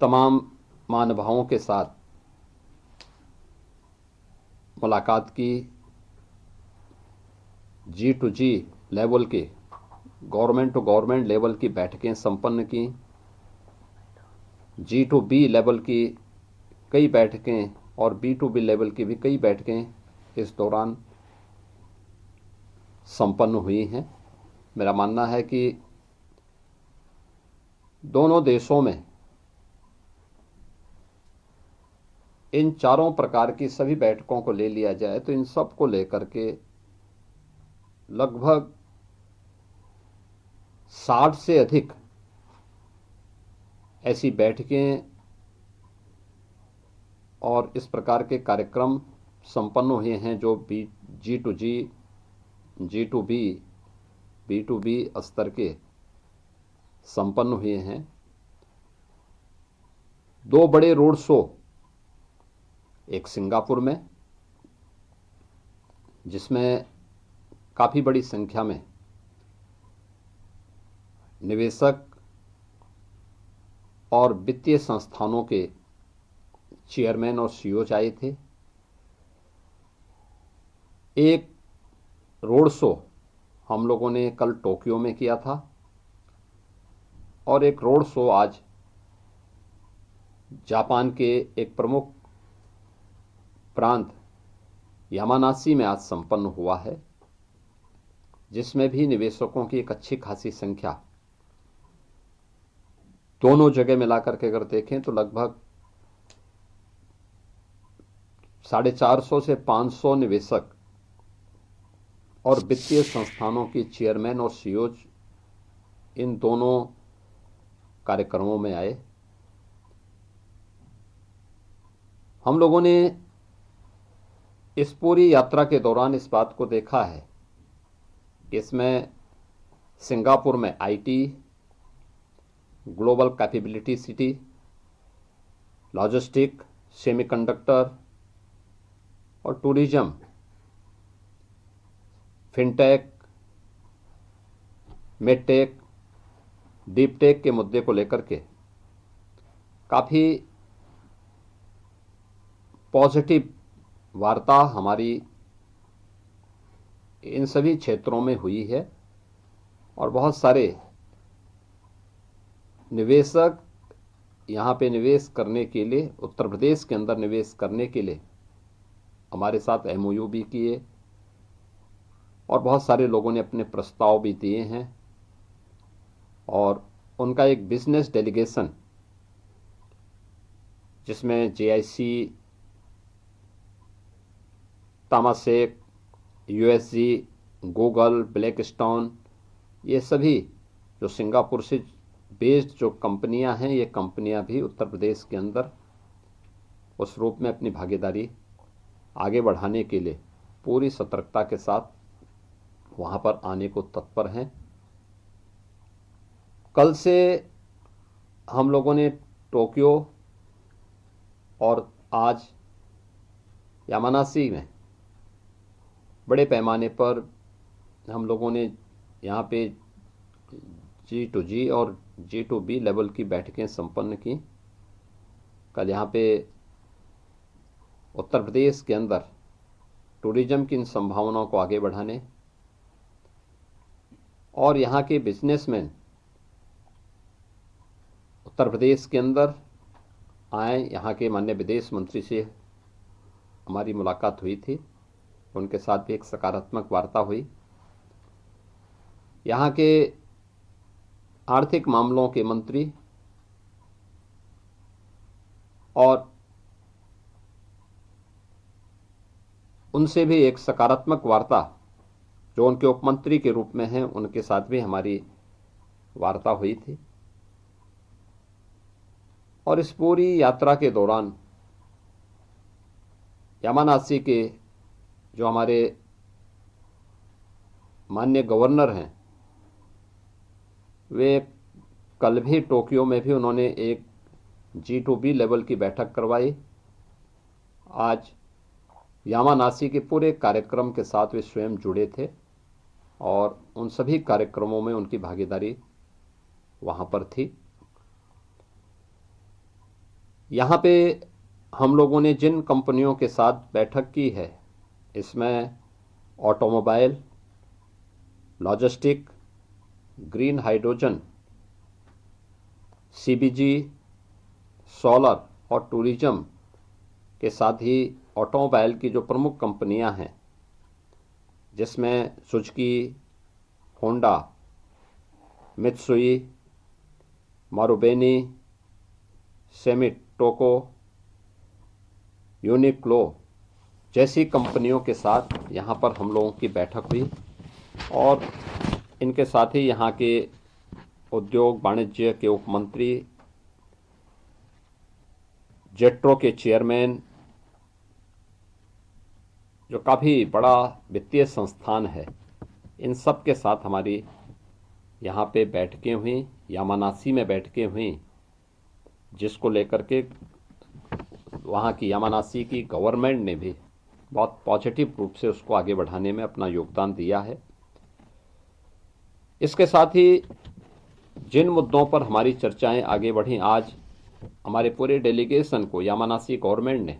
तमाम महानुभावों के साथ मुलाकात की, G2G लेवल की, गवर्नमेंट टू गवर्नमेंट लेवल की बैठकें संपन्न की, G2B लेवल की कई बैठकें और B2B लेवल की भी कई बैठकें इस दौरान संपन्न हुई हैं। मेरा मानना है कि दोनों देशों में इन चारों प्रकार की सभी बैठकों को ले लिया जाए तो इन सब को लेकर के लगभग 60 से अधिक ऐसी बैठकें और इस प्रकार के कार्यक्रम संपन्न हुए हैं जो G2G, G2B, B2B स्तर के संपन्न हुए हैं। 2 बड़े रोड शो, एक सिंगापुर में जिसमें काफ़ी बड़ी संख्या में निवेशक और वित्तीय संस्थानों के चेयरमैन और सीईओ आए थे। एक रोड शो हम लोगों ने कल टोक्यो में किया था और एक रोड शो आज जापान के एक प्रमुख प्रांत यामानासी में आज संपन्न हुआ है, जिसमें भी निवेशकों की एक अच्छी खासी संख्या, दोनों जगह मिलाकर के अगर देखें तो लगभग 450 से 500 निवेशक और वित्तीय संस्थानों की चेयरमैन और सीईओ इन दोनों कार्यक्रमों में आए। हम लोगों ने इस पूरी यात्रा के दौरान इस बात को देखा है, इसमें सिंगापुर में IT, global capability city, logistic, semiconductor और टूरिज्म, फिनटेक, मेडटेक, डीपटेक के मुद्दे को लेकर के काफ़ी पॉजिटिव वार्ता हमारी इन सभी क्षेत्रों में हुई है और बहुत सारे निवेशक यहाँ पे निवेश करने के लिए, उत्तर प्रदेश के अंदर निवेश करने के लिए हमारे साथ एमओयू भी किए और बहुत सारे लोगों ने अपने प्रस्ताव भी दिए हैं और उनका एक बिजनेस डेलीगेशन जिसमें JIC, तामासेक, USG, गूगल, ब्लैकस्टोन, ये सभी जो सिंगापुर से बेस्ड जो कंपनियां हैं, ये कंपनियां भी उत्तर प्रदेश के अंदर उस रूप में अपनी भागीदारी आगे बढ़ाने के लिए पूरी सतर्कता के साथ वहां पर आने को तत्पर हैं। कल से हम लोगों ने टोक्यो और आज यामानासी में बड़े पैमाने पर हम लोगों ने यहाँ पे G2G और G2B लेवल की बैठकें संपन्न की। कल यहाँ पे उत्तर प्रदेश के अंदर टूरिज्म की इन संभावनाओं को आगे बढ़ाने और यहाँ के बिजनेसमैन उत्तर प्रदेश के अंदर आए। यहाँ के माननीय विदेश मंत्री से हमारी मुलाकात हुई थी, उनके साथ भी एक सकारात्मक वार्ता हुई। यहाँ के आर्थिक मामलों के मंत्री और उनसे भी एक सकारात्मक वार्ता जो उनके उपमंत्री के रूप में हैं, उनके साथ भी हमारी वार्ता हुई थी। और इस पूरी यात्रा के दौरान यामानासी के जो हमारे माननीय गवर्नर हैं, वे कल भी टोक्यो में भी उन्होंने एक G2B लेवल की बैठक करवाई। आज यामानासी के पूरे कार्यक्रम के साथ वे स्वयं जुड़े थे और उन सभी कार्यक्रमों में उनकी भागीदारी वहाँ पर थी। यहाँ पे हम लोगों ने जिन कंपनियों के साथ बैठक की है, इसमें automobile, logistic, green hydrogen, CBG, solar और टूरिज्म के साथ ही ऑटोमोबाइल की जो प्रमुख कंपनियां हैं, जिसमें सुजुकी, होंडा, मित्सुई, मारुबेनी, सेमिट टोको, यूनिक्लो जैसी कंपनियों के साथ यहाँ पर हम लोगों की बैठक हुई और इनके साथ ही यहाँ के उद्योग वाणिज्य के उप मंत्री, जेट्रो के चेयरमैन, जो काफ़ी बड़ा वित्तीय संस्थान है, इन सब के साथ हमारी यहाँ पे बैठकें हुई, यामानासी में बैठकें हुई, जिसको लेकर के वहाँ की यामानासी की गवर्नमेंट ने भी बहुत पॉजिटिव रूप से उसको आगे बढ़ाने में अपना योगदान दिया है। इसके साथ ही जिन मुद्दों पर हमारी चर्चाएं आगे बढ़ी, आज हमारे पूरे डेलीगेशन को यामानासी गवर्नमेंट ने,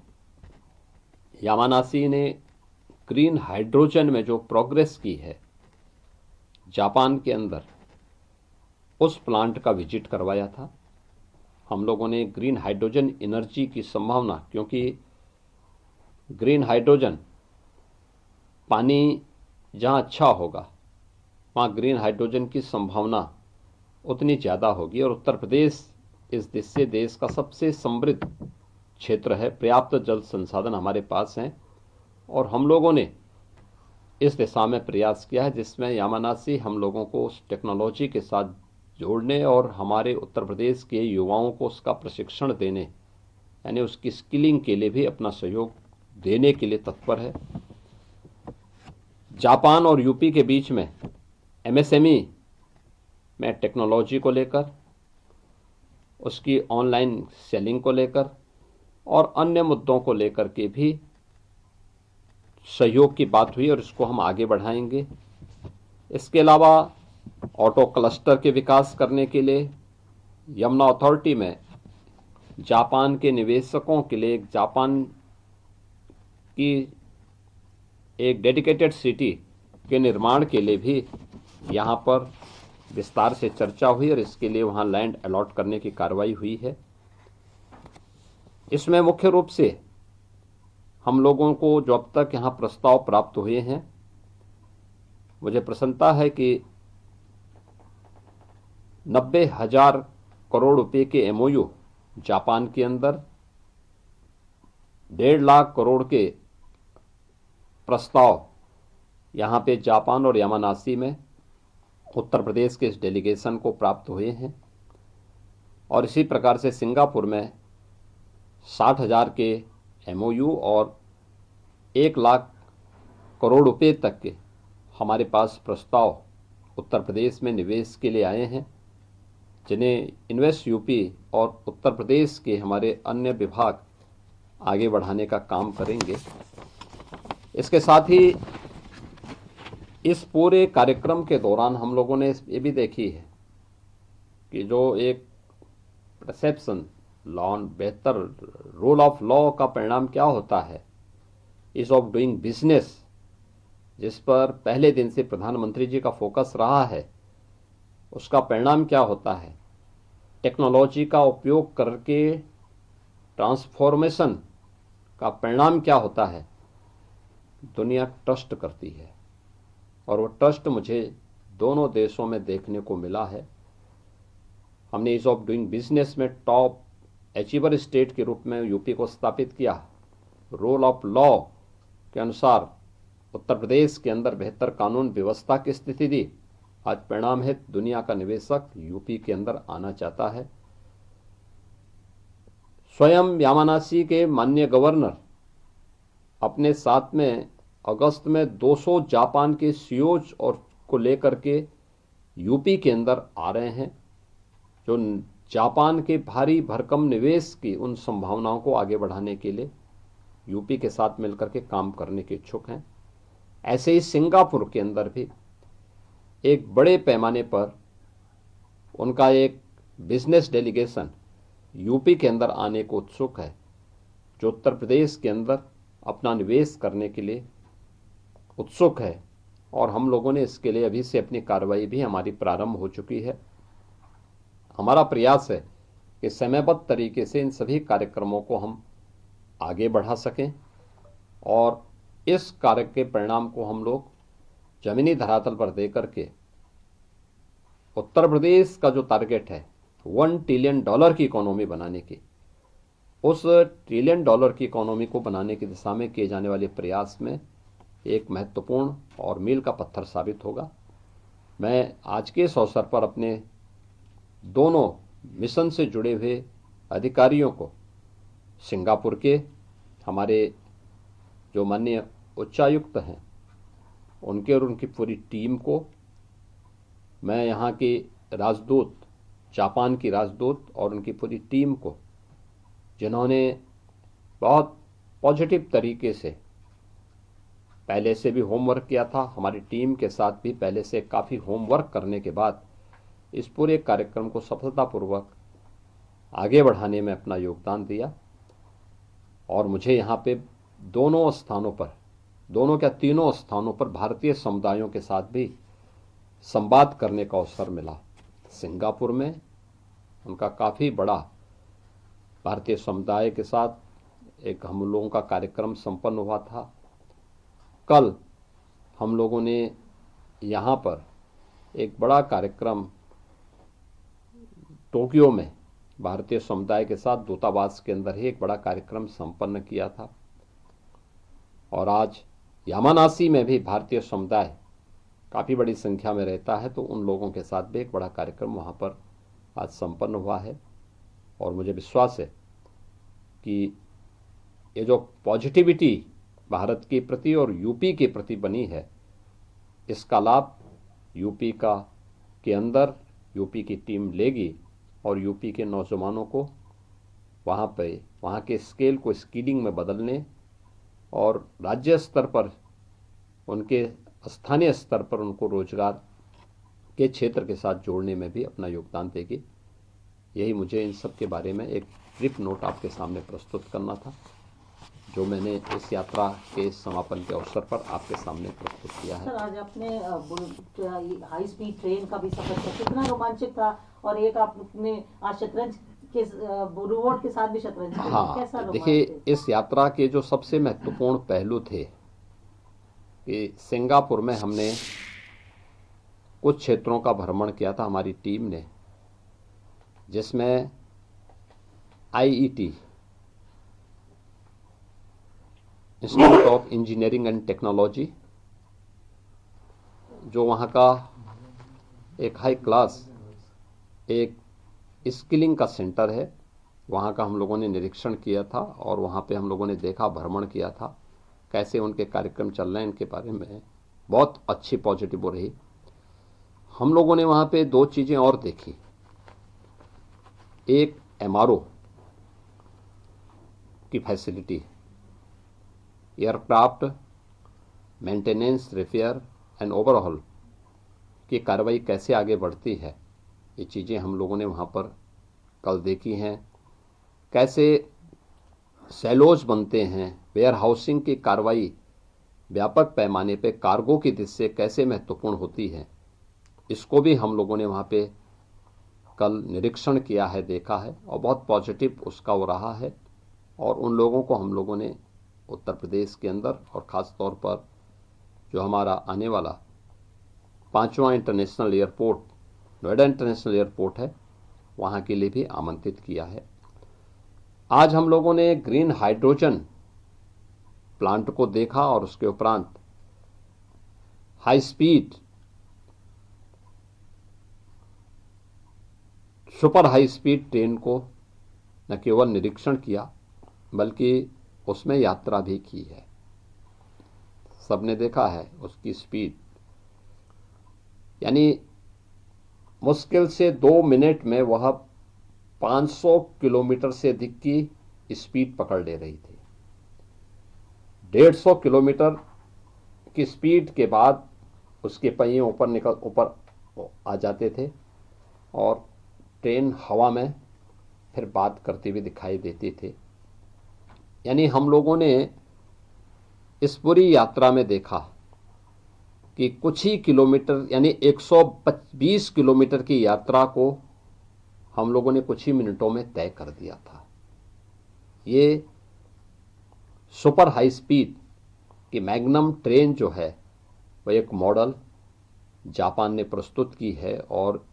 यामानासी ने ग्रीन हाइड्रोजन में जो प्रोग्रेस की है जापान के अंदर, उस प्लांट का विजिट करवाया था। हम लोगों ने ग्रीन हाइड्रोजन एनर्जी की संभावना, क्योंकि ग्रीन हाइड्रोजन पानी जहाँ अच्छा होगा वहाँ ग्रीन हाइड्रोजन की संभावना उतनी ज़्यादा होगी और उत्तर प्रदेश इस देश का सबसे समृद्ध क्षेत्र है, पर्याप्त जल संसाधन हमारे पास हैं और हम लोगों ने इस दिशा में प्रयास किया है, जिसमें यामानासी हम लोगों को उस टेक्नोलॉजी के साथ जोड़ने और हमारे उत्तर प्रदेश के युवाओं को उसका प्रशिक्षण देने, यानी उसकी स्किलिंग के लिए भी अपना सहयोग देने के लिए तत्पर है। जापान और यूपी के बीच में एमएसएमई में टेक्नोलॉजी को लेकर, उसकी ऑनलाइन सेलिंग को लेकर और अन्य मुद्दों को लेकर के भी सहयोग की बात हुई और इसको हम आगे बढ़ाएंगे। इसके अलावा ऑटो क्लस्टर के विकास करने के लिए यमुना अथॉरिटी में जापान के निवेशकों के लिए जापान की एक डेडिकेटेड सिटी के निर्माण के लिए भी यहाँ पर विस्तार से चर्चा हुई और इसके लिए वहाँ लैंड अलॉट करने की कार्रवाई हुई है। इसमें मुख्य रूप से हम लोगों को जो अब तक यहाँ प्रस्ताव प्राप्त हुए हैं, मुझे प्रसन्नता है कि 90,000 करोड़ रुपए के एमओयू जापान के अंदर, 1.5 लाख करोड़ के प्रस्ताव यहाँ पे जापान और यामानासी में उत्तर प्रदेश के इस डेलीगेशन को प्राप्त हुए हैं और इसी प्रकार से सिंगापुर में 60,000 के एमओयू और 1 लाख करोड़ रुपए तक के हमारे पास प्रस्ताव उत्तर प्रदेश में निवेश के लिए आए हैं, जिन्हें इन्वेस्ट यूपी और उत्तर प्रदेश के हमारे अन्य विभाग आगे बढ़ाने का काम करेंगे। इसके साथ ही इस पूरे कार्यक्रम के दौरान हम लोगों ने ये भी देखी है कि जो एक परसेप्शन लॉ, बेहतर रोल ऑफ लॉ का परिणाम क्या होता है, ईज ऑफ डूइंग बिजनेस, जिस पर पहले दिन से प्रधानमंत्री जी का फोकस रहा है, उसका परिणाम क्या होता है, टेक्नोलॉजी का उपयोग करके ट्रांसफॉर्मेशन का परिणाम क्या होता है, दुनिया ट्रस्ट करती है और वो ट्रस्ट मुझे दोनों देशों में देखने को मिला है। हमने ईज ऑफ डूइंग बिजनेस में टॉप अचीवर स्टेट के रूप में यूपी को स्थापित किया। रोल ऑफ लॉ के अनुसार उत्तर प्रदेश के अंदर बेहतर कानून व्यवस्था की स्थिति दी। आज परिणाम है दुनिया का निवेशक यूपी के अंदर आना चाहता है। स्वयं यामानासी के माननीय गवर्नर अपने साथ में अगस्त में 200 जापान के सीईओज और को लेकर के यूपी के अंदर आ रहे हैं, जो जापान के भारी भरकम निवेश की उन संभावनाओं को आगे बढ़ाने के लिए यूपी के साथ मिलकर के काम करने के इच्छुक हैं। ऐसे ही सिंगापुर के अंदर भी एक बड़े पैमाने पर उनका एक बिजनेस डेलीगेशन यूपी के अंदर आने को उत्सुक है, जो उत्तर प्रदेश के अंदर अपना निवेश करने के लिए उत्सुक है, और हम लोगों ने इसके लिए अभी से अपनी कार्रवाई भी हमारी प्रारंभ हो चुकी है। हमारा प्रयास है कि समयबद्ध तरीके से इन सभी कार्यक्रमों को हम आगे बढ़ा सकें और इस कार्य के परिणाम को हम लोग जमीनी धरातल पर दे करके उत्तर प्रदेश का जो टारगेट है $1 ट्रिलियन की इकोनॉमी बनाने की, उस $1 ट्रिलियन की इकोनॉमी को बनाने की दिशा में किए जाने वाले प्रयास में एक महत्वपूर्ण और मील का पत्थर साबित होगा। मैं आज के इस अवसर पर अपने दोनों मिशन से जुड़े हुए अधिकारियों को, सिंगापुर के हमारे जो माननीय उच्चायुक्त हैं उनके और उनकी पूरी टीम को, मैं यहाँ के राजदूत, जापान की राजदूत और उनकी पूरी टीम को, जिन्होंने बहुत पॉजिटिव तरीके से पहले से भी होमवर्क किया था, हमारी टीम के साथ भी पहले से काफ़ी होमवर्क करने के बाद इस पूरे कार्यक्रम को सफलतापूर्वक आगे बढ़ाने में अपना योगदान दिया। और मुझे यहाँ पे दोनों स्थानों पर, दोनों क्या तीनों स्थानों पर भारतीय समुदायों के साथ भी संवाद करने का अवसर मिला। सिंगापुर में उनका काफ़ी बड़ा भारतीय समुदाय के साथ एक हम लोगों का कार्यक्रम संपन्न हुआ था। कल हम लोगों ने यहाँ पर एक बड़ा कार्यक्रम टोक्यो में भारतीय समुदाय के साथ दूतावास के अंदर ही एक बड़ा कार्यक्रम संपन्न किया था। और आज यामानासी में भी भारतीय समुदाय काफ़ी बड़ी संख्या में रहता है, तो उन लोगों के साथ भी एक बड़ा कार्यक्रम वहाँ पर आज संपन्न हुआ है। और मुझे विश्वास है कि ये जो पॉजिटिविटी भारत के प्रति और यूपी के प्रति बनी है, इसका लाभ यूपी के अंदर यूपी की टीम लेगी और यूपी के नौजवानों को वहाँ के स्केल को स्किलिंग में बदलने और राज्य स्तर पर, उनके स्थानीय स्तर पर उनको रोजगार के क्षेत्र के साथ जोड़ने में भी अपना योगदान देगी। यही मुझे इन सब के बारे में एक ब्रीफ नोट आपके सामने प्रस्तुत करना था, जो मैंने इस यात्रा के समापन के अवसर पर आपके सामने प्रस्तुत किया है। सर, आज आपने हाई स्पीड ट्रेन का भी सफर किया, कितना रोमांचक था। और एक आपने आज शतरंज के रोबोट के साथ भी शतरंज खेला, हाँ, कैसा देखिए, इस यात्रा के जो सबसे महत्वपूर्ण पहलू थे कि सिंगापुर में हमने कुछ क्षेत्रों का भ्रमण किया था हमारी टीम ने, जिसमें IET, institute of engineering and technology, जो वहाँ का एक हाई क्लास एक स्किलिंग का सेंटर है, वहाँ का हम लोगों ने निरीक्षण किया था। और वहाँ पे हम लोगों ने देखा, भ्रमण किया था, कैसे उनके कार्यक्रम चल रहे हैं, इनके बारे में बहुत अच्छी पॉजिटिव हो रही। हम लोगों ने वहाँ पे दो चीज़ें और देखी। एक MRO की facility, aircraft maintenance, repair and overhaul की कार्रवाई कैसे आगे बढ़ती है, ये चीज़ें हम लोगों ने वहाँ पर कल देखी हैं। कैसे सैलोज बनते हैं, वेयर हाउसिंग की कार्रवाई व्यापक पैमाने पे कार्गो की दृष्टि से कैसे महत्वपूर्ण होती है, इसको भी हम लोगों ने वहाँ पे कल निरीक्षण किया है, देखा है, और बहुत पॉजिटिव उसका हो रहा है। और उन लोगों को हम लोगों ने उत्तर प्रदेश के अंदर और ख़ास तौर पर जो हमारा आने वाला 5वां international airport, Noida international airport है, वहाँ के लिए भी आमंत्रित किया है। आज हम लोगों ने ग्रीन हाइड्रोजन प्लांट को देखा और उसके उपरांत high speed, super high speed train को न केवल निरीक्षण किया बल्कि उसमें यात्रा भी की है। सबने देखा है उसकी स्पीड, यानी मुश्किल से 2 मिनट में वह 500 किलोमीटर से अधिक की स्पीड पकड़ ले रही थी। 150 किलोमीटर की स्पीड के बाद उसके पहिए ऊपर आ जाते थे और ट्रेन हवा में फिर बात करते हुए दिखाई देते थे। यानी हम लोगों ने इस पूरी यात्रा में देखा कि कुछ ही किलोमीटर यानी 120 किलोमीटर की यात्रा को हम लोगों ने कुछ ही मिनटों में तय कर दिया था। ये सुपर हाई स्पीड की मैग्नम ट्रेन जो है वह एक मॉडल जापान ने प्रस्तुत की है और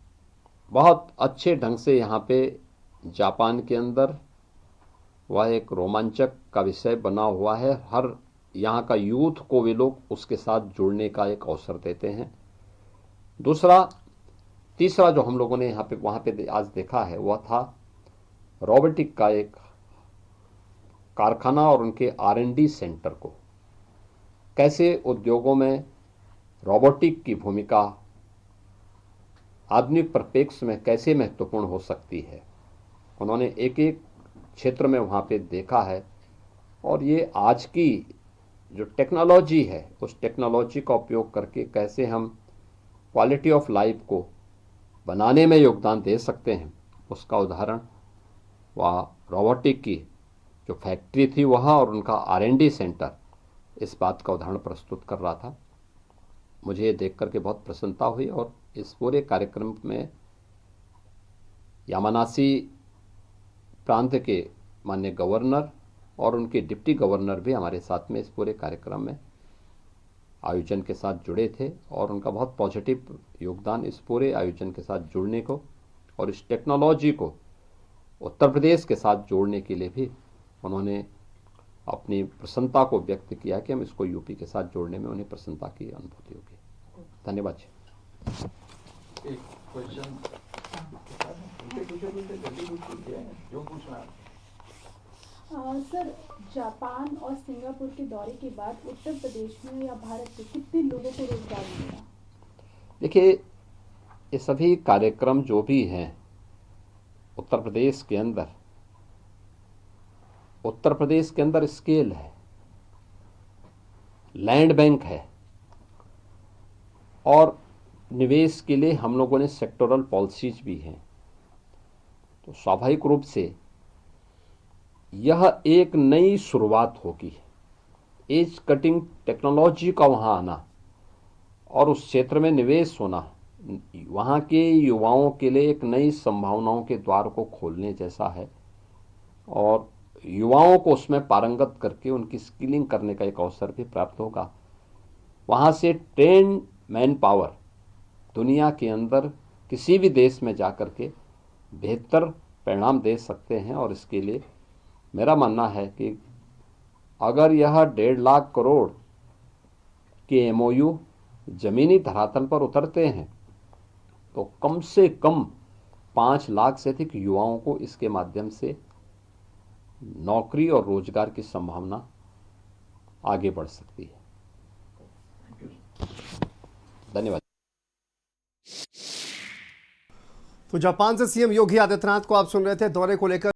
बहुत अच्छे ढंग से यहाँ पे जापान के अंदर वह एक रोमांचक का विषय बना हुआ है। हर यहाँ का यूथ को वे लोग उसके साथ जुड़ने का एक अवसर देते हैं। तीसरा जो हम लोगों ने यहाँ पे वहाँ पे आज देखा है वह था रोबोटिक का एक कारखाना और उनके R&D सेंटर को, कैसे उद्योगों में रोबोटिक की भूमिका आधुनिक परिप्रेक्ष्य में कैसे महत्वपूर्ण हो सकती है। उन्होंने एक एक क्षेत्र में वहाँ पे देखा है और ये आज की जो टेक्नोलॉजी है उस टेक्नोलॉजी का उपयोग करके कैसे हम क्वालिटी ऑफ लाइफ को बनाने में योगदान दे सकते हैं, उसका उदाहरण वह रोबोटिक की जो फैक्ट्री थी वह और उनका R&D सेंटर इस बात का उदाहरण प्रस्तुत कर रहा था। मुझे ये देख करके बहुत प्रसन्नता हुई और इस पूरे कार्यक्रम में यामानासी प्रांत के माननीय गवर्नर और उनके डिप्टी गवर्नर भी हमारे साथ में इस पूरे कार्यक्रम में आयोजन के साथ जुड़े थे और उनका बहुत पॉजिटिव योगदान इस पूरे आयोजन के साथ जुड़ने को और इस टेक्नोलॉजी को उत्तर प्रदेश के साथ जोड़ने के लिए भी उन्होंने अपनी प्रसन्नता को व्यक्त किया कि हम इसको यूपी के साथ जोड़ने में उन्हें प्रसन्नता की अनुभूति होगी। धन्यवाद। एक क्वेश्चन जो पूछना सर, जापान और सिंगापुर के दौरे के बाद उत्तर प्रदेश में या भारत में कितने लोगों को रोजगार मिलेगा? देखिए, ये सभी कार्यक्रम जो भी हैं उत्तर प्रदेश के अंदर स्केल है, लैंड बैंक है और निवेश के लिए हम लोगों ने सेक्टोरल पॉलिसीज भी हैं। तो स्वाभाविक रूप से यह एक नई शुरुआत होगी। एज कटिंग टेक्नोलॉजी का वहाँ आना और उस क्षेत्र में निवेश होना वहाँ के युवाओं के लिए एक नई संभावनाओं के द्वार को खोलने जैसा है और युवाओं को उसमें पारंगत करके उनकी स्किलिंग करने का एक अवसर भी प्राप्त होगा। वहाँ से ट्रेंड मैन पावर दुनिया के अंदर किसी भी देश में जाकर के बेहतर परिणाम दे सकते हैं और इसके लिए मेरा मानना है कि अगर यह 1.5 लाख करोड़ के MOU जमीनी धरातल पर उतरते हैं तो कम से कम 5 लाख से अधिक युवाओं को इसके माध्यम से नौकरी और रोजगार की संभावना आगे बढ़ सकती है। धन्यवाद। तो जापान से CM योगी आदित्यनाथ को आप सुन रहे थे दौरे को लेकर।